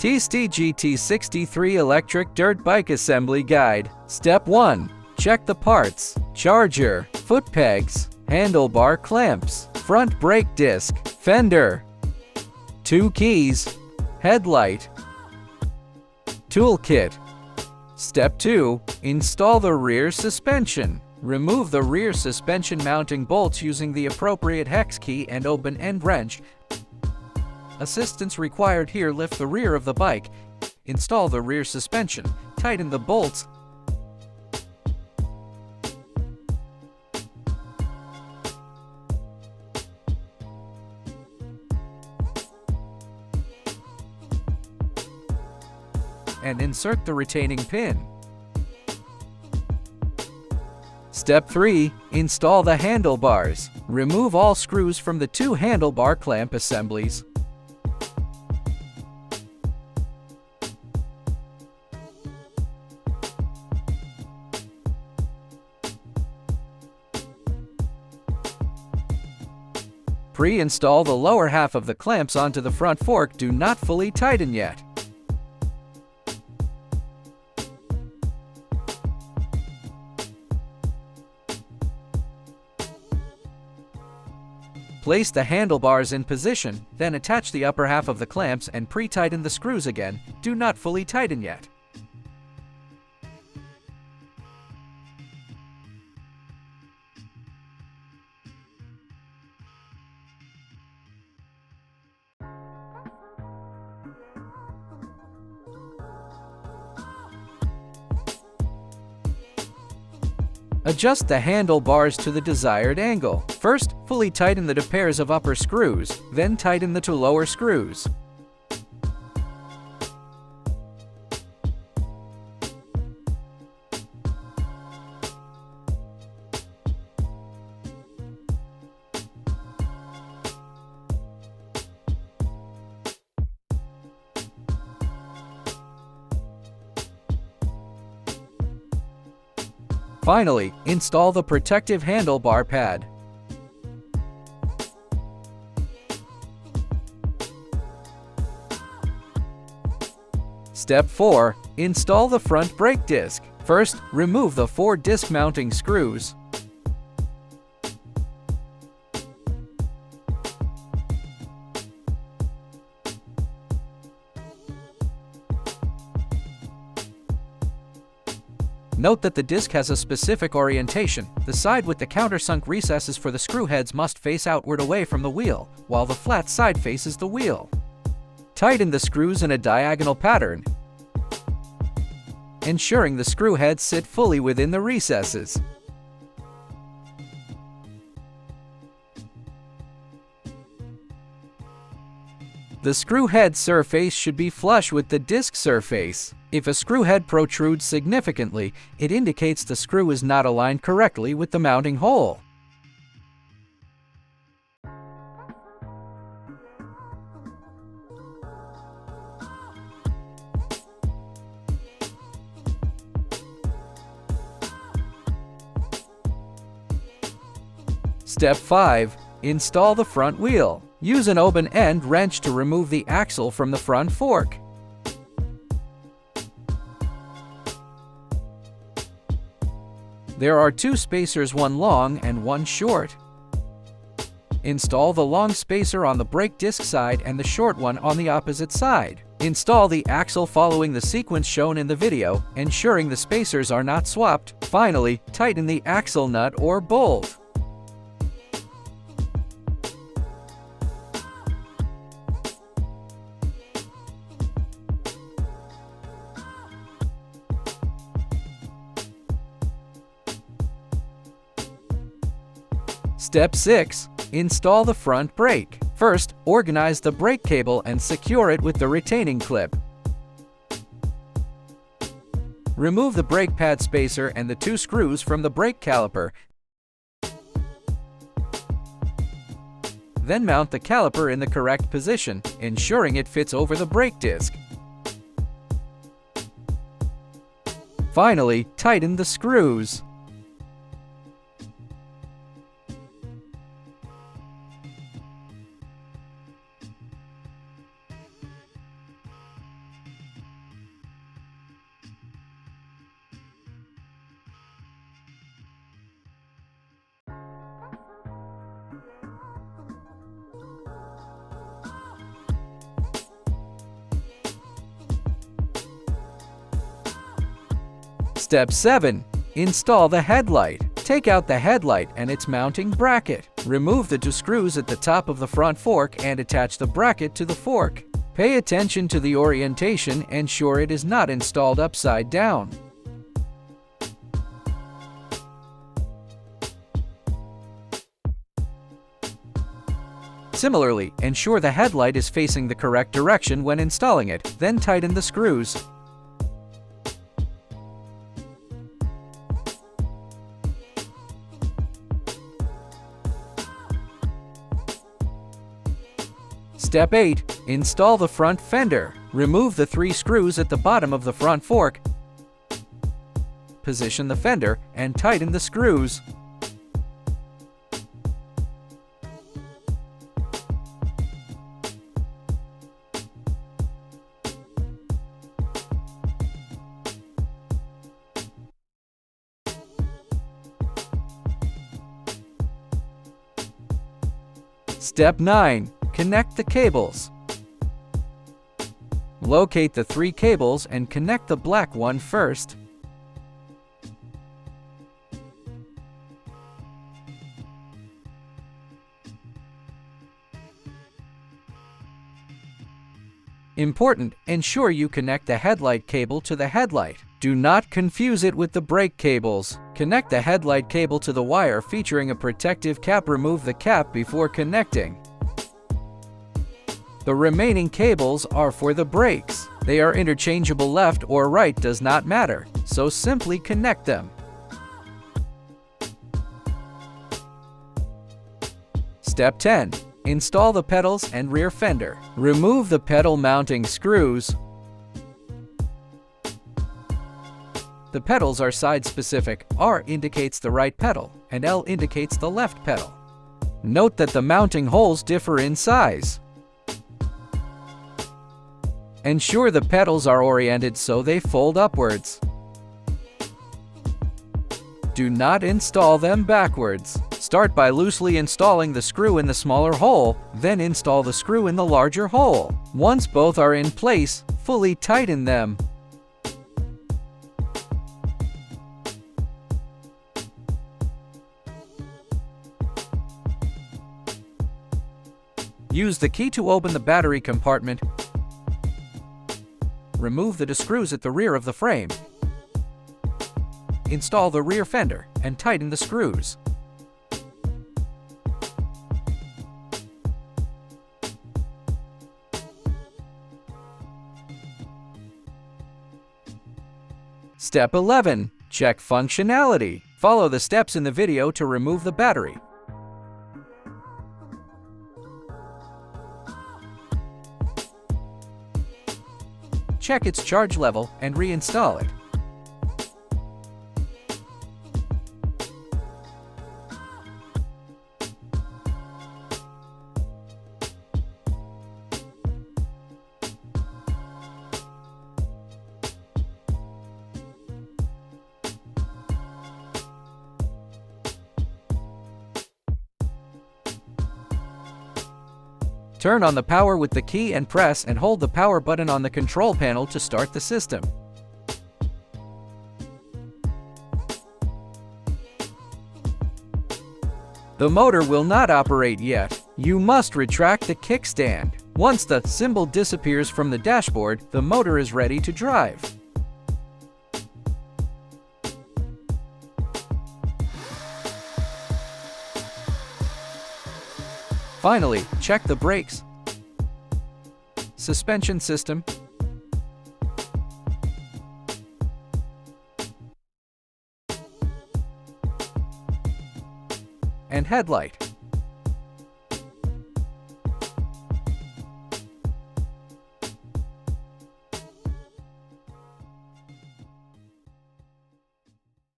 TST GT63 Electric Dirt Bike Assembly Guide. Step 1. Check the parts: charger, foot pegs, handlebar clamps, front brake disc, fender, 2 keys, headlight, toolkit. Step 2. Install the rear suspension. Remove the rear suspension mounting bolts using the appropriate hex key and open-end wrench. Assistance required here. Lift the rear of the bike. Install the rear suspension. Tighten the bolts. And insert the retaining pin. Step 3. Install the handlebars. Remove all screws from the 2 handlebar clamp assemblies. Pre-install the lower half of the clamps onto the front fork. Do not fully tighten yet. Place the handlebars in position, then attach the upper half of the clamps and pre-tighten the screws again. Do not fully tighten yet. Adjust the handlebars to the desired angle. First, fully tighten the 2 pairs of upper screws, then tighten the 2 lower screws. Finally, install the protective handlebar pad. Step 4. Install the front brake disc. First, remove the 4 disc mounting screws. Note that the disc has a specific orientation. The side with the countersunk recesses for the screw heads must face outward away from the wheel, while the flat side faces the wheel. Tighten the screws in a diagonal pattern, ensuring the screw heads sit fully within the recesses. The screw head surface should be flush with the disc surface. If a screw head protrudes significantly, it indicates the screw is not aligned correctly with the mounting hole. Step 5. Install the front wheel. Use an open-end wrench to remove the axle from the front fork. There are 2 spacers, one long and one short. Install the long spacer on the brake disc side and the short one on the opposite side. Install the axle following the sequence shown in the video, ensuring the spacers are not swapped. Finally, tighten the axle nut or bolt. Step 6. Install the front brake. First, organize the brake cable and secure it with the retaining clip. Remove the brake pad spacer and the 2 screws from the brake caliper. Then mount the caliper in the correct position, ensuring it fits over the brake disc. Finally, tighten the screws. Step 7. Install the headlight. Take out the headlight and its mounting bracket. Remove the two screws at the top of the front fork and attach the bracket to the fork. Pay attention to the orientation and ensure it is not installed upside down. Similarly, ensure the headlight is facing the correct direction when installing it, then tighten the screws. Step 8. Install the front fender. Remove the 3 screws at the bottom of the front fork. Position the fender and tighten the screws. Step 9. Connect the cables. Locate the 3 cables and connect the black one first. Important: ensure you connect the headlight cable to the headlight. Do not confuse it with the brake cables. Connect the headlight cable to the wire featuring a protective cap. Remove the cap before connecting. The remaining cables are for the brakes. They are interchangeable. Left or right does not matter, so simply connect them. Step 10. Install the pedals and rear fender. Remove the pedal mounting screws. The pedals are side-specific. R indicates the right pedal, and L indicates the left pedal. Note that the mounting holes differ in size. Ensure the pedals are oriented so they fold upwards. Do not install them backwards. Start by loosely installing the screw in the smaller hole, then install the screw in the larger hole. Once both are in place, fully tighten them. Use the key to open the battery compartment. Remove the screws at the rear of the frame. Install the rear fender and tighten the screws. Step 11. Check functionality. Follow the steps in the video to remove the battery. Check its charge level and reinstall it. Turn on the power with the key and press and hold the power button on the control panel to start the system. The motor will not operate yet. You must retract the kickstand. Once the symbol disappears from the dashboard, the motor is ready to drive. Finally, check the brakes, suspension system, and headlight.